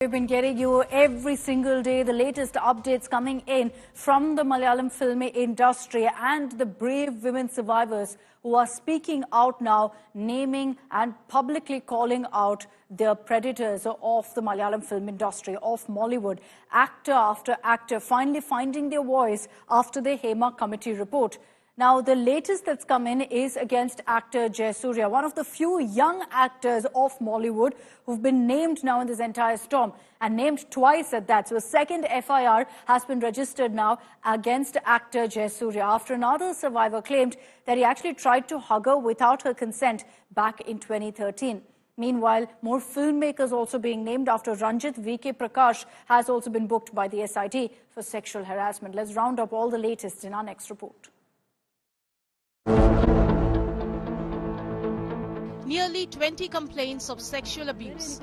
We've been getting you every single day the latest updates coming in from the Malayalam film industry and the brave women survivors who are speaking out now, naming and publicly calling out the predators of the Malayalam film industry, of Mollywood. Actor after actor finally finding their voice after the Hema Committee report. Now, the latest that's come in is against actor Jayasurya, one of the few young actors of Mollywood who've been named now in this entire storm, and named twice at that. So a second FIR has been registered now against actor Jayasurya after another survivor claimed that he actually tried to hug her without her consent back in 2013. Meanwhile, more filmmakers also being named after Ranjit. VK Prakash has also been booked by the SIT for sexual harassment. Let's round up all the latest in our next report. Nearly 20 complaints of sexual abuse,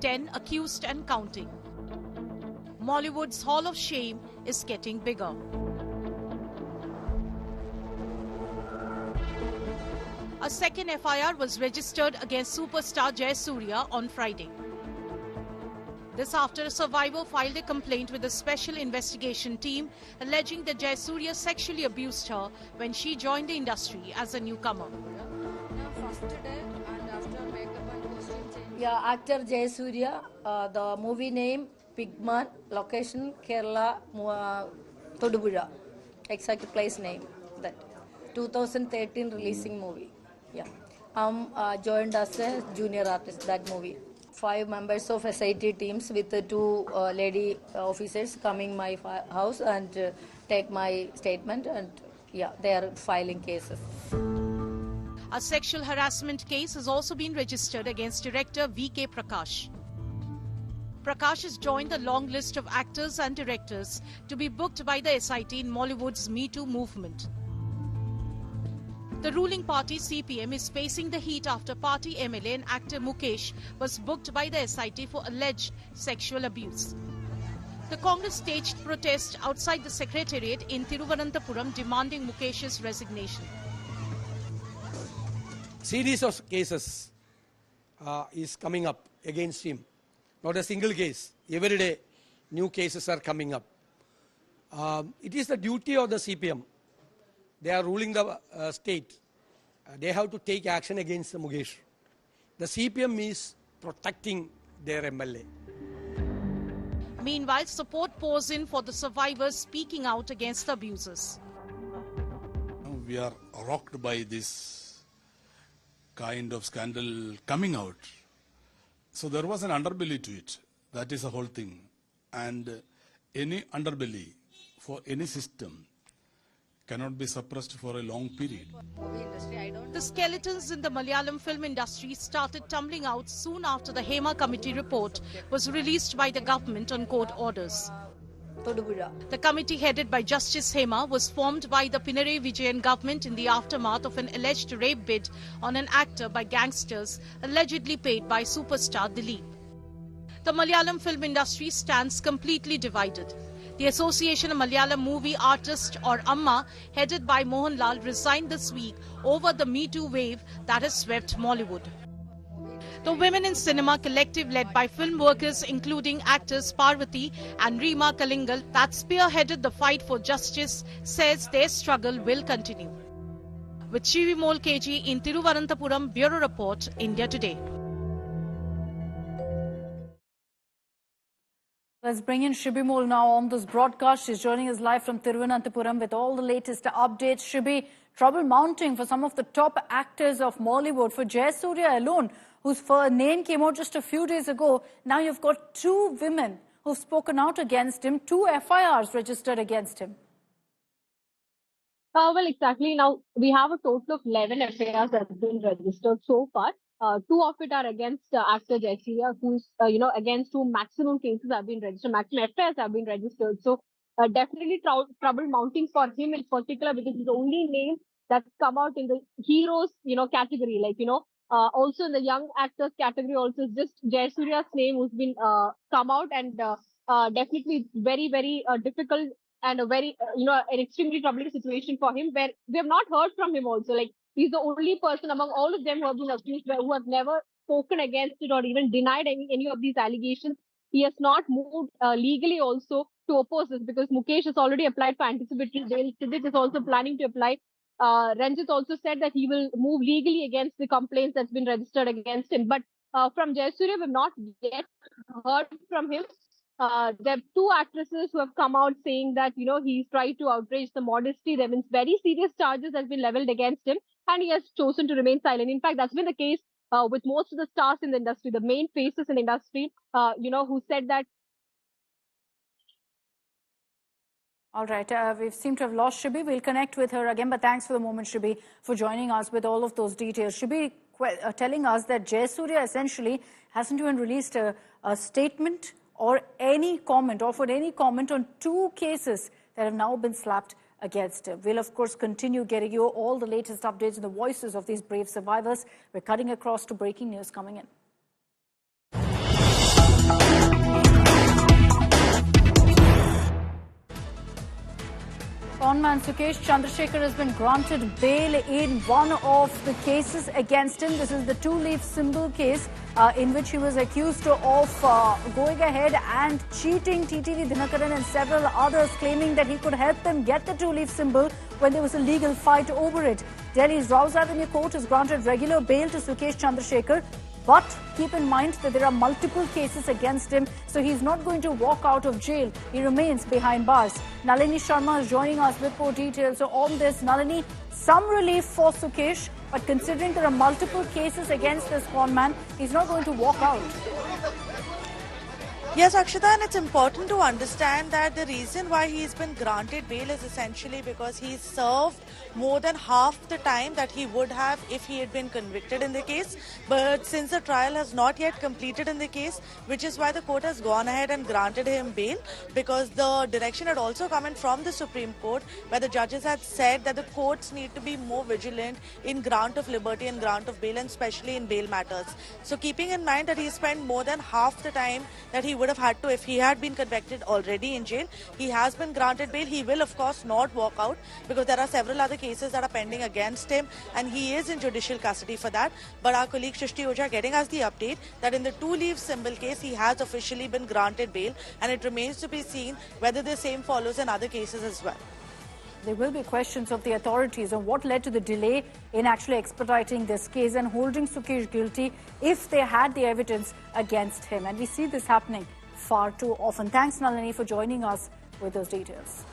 10 accused and counting. Mollywood's Hall of Shame is getting bigger. A second FIR was registered against superstar Jayasurya on Friday. This after a survivor filed a complaint with a special investigation team alleging that Jayasurya sexually abused her when she joined the industry as a newcomer. Yeah, actor Jayasurya, the movie name Pigman, location Kerala, Todupuzha, exact place name, that 2013 releasing movie. Yeah, joined as a junior artist that movie. 5 members of SIT teams with 2 lady officers coming my house and take my statement, and yeah, they are filing cases. A sexual harassment case has also been registered against director VK Prakash. Prakash has joined the long list of actors and directors to be booked by the SIT in Mollywood's Me Too movement. The ruling party CPM is facing the heat after party MLA and actor Mukesh was booked by the SIT for alleged sexual abuse. The Congress staged protest outside the Secretariat in Thiruvananthapuram demanding Mukesh's resignation. Series of cases is coming up against him. Not a single case. Every day new cases are coming up. It is the duty of the CPM. They are ruling the state. They have to take action against the Mukesh. The CPM is protecting their MLA. Meanwhile, support pours in for the survivors speaking out against the abusers. We are rocked by this kind of scandal coming out. So there was an underbelly to it. That is the whole thing. And any underbelly for any system cannot be suppressed for a long period. The skeletons in the Malayalam film industry started tumbling out soon after the Hema Committee report was released by the government on court orders. The committee headed by Justice Hema was formed by the Pinarayi Vijayan government in the aftermath of an alleged rape bid on an actor by gangsters allegedly paid by superstar Dilip. The Malayalam film industry stands completely divided. The Association of Malayalam Movie Artists, or AMMA, headed by Mohanlal, resigned this week over the Me Too wave that has swept Mollywood. The Women in Cinema collective, led by film workers including actors Parvati and Reema Kalingal, that spearheaded the fight for justice, says their struggle will continue. With Shivimol KG in Thiruvananthapuram, Bureau Report, India Today. Let's bring in Shibimol now on this broadcast. She's joining us live from Thiruvananthapuram with all the latest updates. Shibi, trouble mounting for some of the top actors of Mollywood. For Jayasurya alone, whose name came out just a few days ago, now you've got 2 women who've spoken out against him, 2 FIRs registered against him. Well, exactly. Now, we have a total of 11 FIRs that have been registered so far. 2 of it are against actor Jayasurya, who's, against whom maximum cases have been registered, maximum FIRs have been registered. So, definitely trouble mounting for him in particular, because he's the only name that's come out in the heroes, category. Also in the young actors category, also just Jayasurya's name who's been come out, and definitely very, very difficult and a very, an extremely troubling situation for him, where we have not heard from him also. He's the only person among all of them who have been accused who has never spoken against it or even denied any of these allegations. He has not moved legally also to oppose this, because Mukesh has already applied for anticipatory bail. Siddiq is also planning to apply. Ranjit also said that he will move legally against the complaints that's been registered against him. But from Jayasurya, we've not yet heard from him. There are two actresses who have come out saying that, he's tried to outrage the modesty. There have been very serious charges that have been leveled against him, and he has chosen to remain silent. In fact, that's been the case with most of the stars in the industry, the main faces in the industry, who said that. All right, we seem to have lost Shibi. We'll connect with her again, but thanks for the moment, Shibi, for joining us with all of those details. Shibi telling us that Jayasurya essentially hasn't even released a statement or any comment, offered any comment on two cases that have now been slapped against him. We'll, of course, continue getting you all the latest updates and the voices of these brave survivors. We're cutting across to breaking news coming in. Conman Mukesh Chandrasekhar has been granted bail in one of the cases against him. This is the two-leaf symbol case in which he was accused of going ahead and cheating TTV Dinakaran and several others, claiming that he could help them get the two-leaf symbol when there was a legal fight over it. Delhi's Rouse Avenue Court has granted regular bail to Mukesh Chandrasekhar. But keep in mind that there are multiple cases against him, so he's not going to walk out of jail. He remains behind bars. Nalini Sharma is joining us with more details. So on this, Nalini, some relief for Mukesh, but considering there are multiple cases against this conman, he's not going to walk out. Yes, Akshita, and it's important to understand that the reason why he's been granted bail is essentially because he's served more than half the time that he would have if he had been convicted in the case. But since the trial has not yet completed in the case, which is why the court has gone ahead and granted him bail, because the direction had also come in from the Supreme Court, where the judges had said that the courts need to be more vigilant in grant of liberty and grant of bail, and especially in bail matters. So keeping in mind that he spent more than half the time that he would have had to if he had been convicted already in jail, he has been granted bail. He will, of course, not walk out, because there are several other cases that are pending against him, and he is in judicial custody for that. But our colleague Shrishti Oja getting us the update that in the two-leaf symbol case, he has officially been granted bail, and it remains to be seen whether the same follows in other cases as well. There will be questions of the authorities on what led to the delay in actually expediting this case and holding Mukesh guilty if they had the evidence against him. And we see this happening far too often. Thanks, Nalini, for joining us with those details.